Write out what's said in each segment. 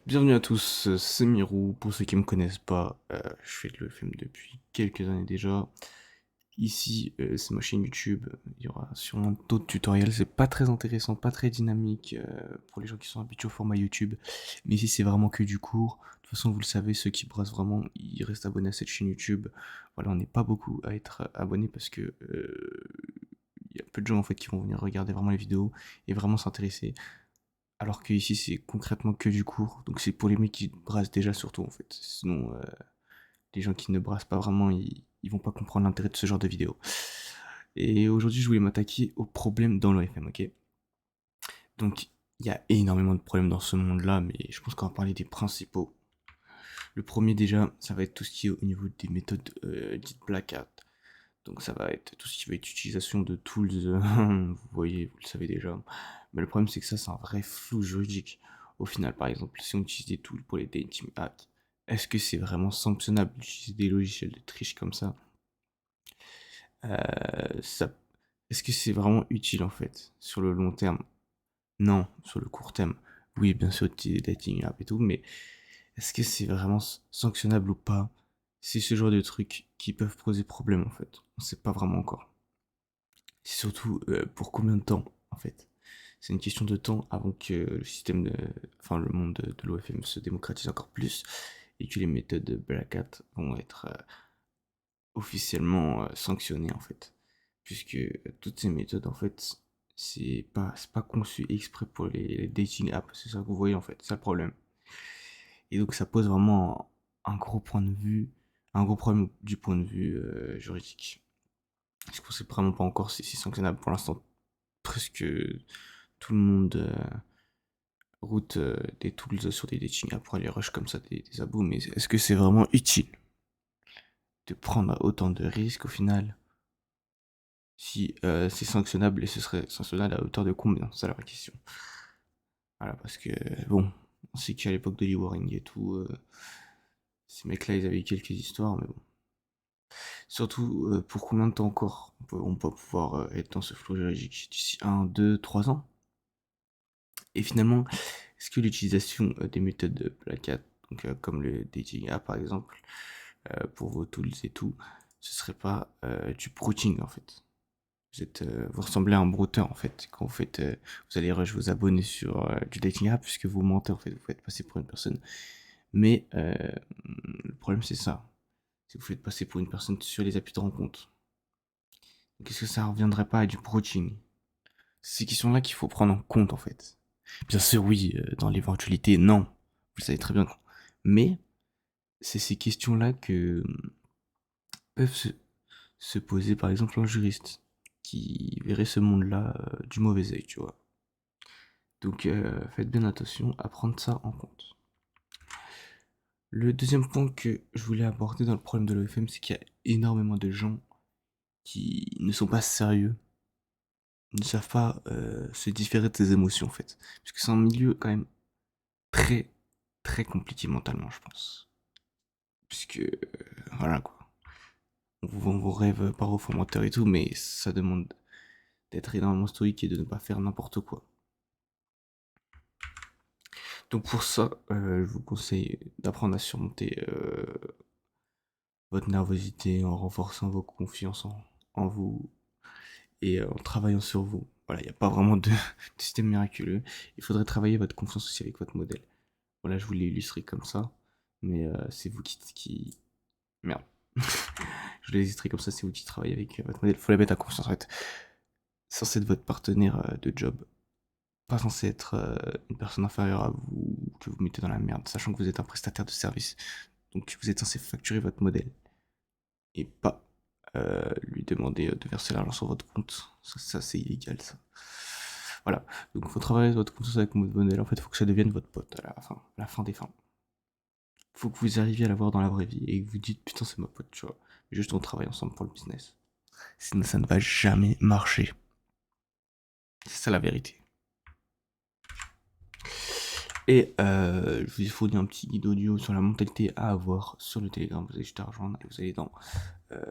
Bienvenue à tous, c'est Mirou. Pour ceux qui me connaissent pas, je fais de l'EFM depuis quelques années déjà. Ici, c'est ma chaîne YouTube. Il y aura sûrement d'autres tutoriels. C'est pas très intéressant, pas très dynamique pour les gens qui sont habitués au format YouTube. Mais ici, c'est vraiment que du cours. De toute façon, vous le savez, ceux qui brassent vraiment, ils restent abonnés à cette chaîne YouTube. Voilà, on n'est pas beaucoup à être abonnés parce que il y a peu de gens en fait qui vont venir regarder vraiment les vidéos et vraiment s'intéresser. Alors que ici c'est concrètement que du cours, donc c'est pour les mecs qui brassent déjà surtout en fait. Sinon, les gens qui ne brassent pas vraiment, ils vont pas comprendre l'intérêt de ce genre de vidéo. Et aujourd'hui, je voulais m'attaquer aux problèmes dans l'OFM, ok? Donc, il y a énormément de problèmes dans ce monde-là, mais je pense qu'on va parler des principaux. Le premier déjà, ça va être tout ce qui est au niveau des méthodes dites Black Hat. Donc ça va être tout ce qui va être utilisation de tools, vous voyez, vous le savez déjà. Mais le problème c'est que ça c'est un vrai flou juridique. Au final, par exemple, si on utilise des tools pour les dating apps, est-ce que c'est vraiment sanctionnable d'utiliser des logiciels de triche comme ça? Ça Est-ce que c'est vraiment utile en fait sur le long terme? Non, sur le court terme. Oui, bien sûr, utiliser des dating apps et tout, mais est-ce que c'est vraiment sanctionnable ou pas? C'est ce genre de trucs qui peuvent poser problème en fait. On sait pas vraiment encore. C'est surtout pour combien de temps, en fait. C'est une question de temps avant que le système enfin le monde de l'OFM se démocratise encore plus et que les méthodes de Black Hat vont être officiellement sanctionnées en fait. Puisque toutes ces méthodes en fait, c'est pas conçu exprès pour les dating apps, c'est ça que vous voyez en fait, c'est ça le problème. Et donc ça pose vraiment un gros point de vue, un gros problème du point de vue juridique. Parce qu'on sait vraiment pas encore si c'est sanctionnable pour l'instant. Presque tout le monde route des tools sur des dating apps pour aller rush comme ça des abos, mais est-ce que c'est vraiment utile de prendre autant de risques au final si c'est sanctionnable et ce serait sanctionnable à hauteur de combien? C'est ça la vraie question. Voilà, parce que bon, on sait qu'à l'époque de l'e-warring et tout, ces mecs-là ils avaient eu quelques histoires, mais bon. Surtout, pour combien de temps encore on peut pouvoir être dans ce flou juridique? D'ici 1, 2, 3 ans? Et finalement, est-ce que l'utilisation des méthodes de placate, donc comme le dating app par exemple, pour vos tools et tout, ce serait pas du brooding en fait? Vous ressemblez à un brouteur en fait. Quand vous faites, vous allez rush vos abonnés sur du dating app puisque vous mentez en fait, vous faites passer pour une personne. Mais le problème c'est ça, c'est que vous faites passer pour une personne sur les applis de rencontre. Donc est-ce que ça reviendrait pas à du brooding? C'est ces questions-là qu'il faut prendre en compte en fait. Bien sûr, oui, dans l'éventualité, non. Vous le savez très bien. Mais c'est ces questions-là que peuvent se poser, par exemple, un juriste qui verrait ce monde-là du mauvais œil, tu vois. Donc, faites bien attention à prendre ça en compte. Le deuxième point que je voulais aborder dans le problème de l'OFM, c'est qu'il y a énormément de gens qui ne sont pas sérieux, ne savent pas se différer de ses émotions, en fait. Parce que c'est un milieu quand même très, très compliqué mentalement, je pense. Puisque, voilà quoi. On vous vend vos rêves par vos formateurs et tout, mais ça demande d'être énormément stoïque et de ne pas faire n'importe quoi. Donc pour ça, je vous conseille d'apprendre à surmonter votre nervosité en renforçant vos confiances en vous et en travaillant sur vous. Voilà, il n'y a pas vraiment de, de système miraculeux. Il faudrait travailler votre confiance aussi avec votre modèle. Voilà, je vous l'ai illustré comme ça, mais c'est vous qui... Merde. Je l'ai illustré comme ça, c'est vous qui travaillez avec votre modèle. Faut la mettre à confiance en fait. C'est censé être votre partenaire de job, pas censé être une personne inférieure à vous, que vous mettez dans la merde, sachant que vous êtes un prestataire de service. Donc vous êtes censé facturer votre modèle et pas lui demander de verser l'argent sur votre compte. Ça c'est illégal ça. Voilà, donc il faut travailler votre confiance avec votre modèle. En fait, il faut que ça devienne votre pote à la fin des fins. Faut que vous arriviez à l'avoir dans la vraie vie et que vous dites putain c'est ma pote, tu vois. Juste on travaille ensemble pour le business. Sinon ça ne va jamais marcher. C'est ça la vérité. Et je vous ai fourni un petit guide audio sur la mentalité à avoir sur le Telegram. Vous allez juste à rejoindre et vous allez dans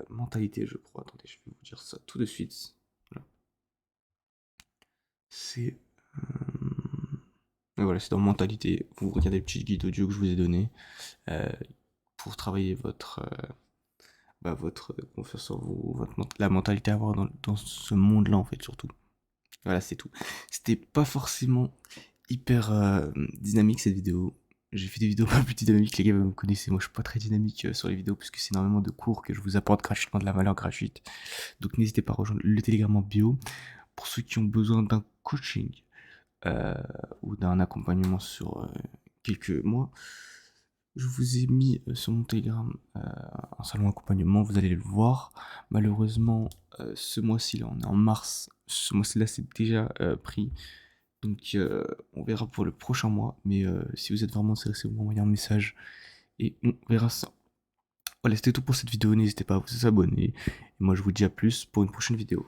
mentalité, je crois. Attendez, je vais vous dire ça tout de suite. Voilà. C'est Et voilà, c'est dans mentalité. Vous regardez le petit guide audio que je vous ai donné euh, pour travailler votre confiance en vous, la mentalité à avoir dans ce monde-là, en fait, surtout. Voilà, c'est tout. C'était pas forcément hyper dynamique cette vidéo. J'ai fait des vidéos pas plus dynamiques, les gars, vous me connaissez, moi je suis pas très dynamique sur les vidéos puisque c'est énormément de cours que je vous apporte gratuitement de la valeur gratuite. Donc n'hésitez pas à rejoindre le Telegram en bio pour ceux qui ont besoin d'un coaching euh, ou d'un accompagnement sur quelques mois. Je vous ai mis sur mon Telegram un salon accompagnement, vous allez le voir. Malheureusement, ce mois-ci, là, on est en mars, ce mois-ci là c'est déjà pris. Donc on verra pour le prochain mois. Mais si vous êtes vraiment intéressé, vous m'envoyez un message et on verra ça. Voilà, c'était tout pour cette vidéo. N'hésitez pas à vous abonner. Et moi je vous dis à plus pour une prochaine vidéo.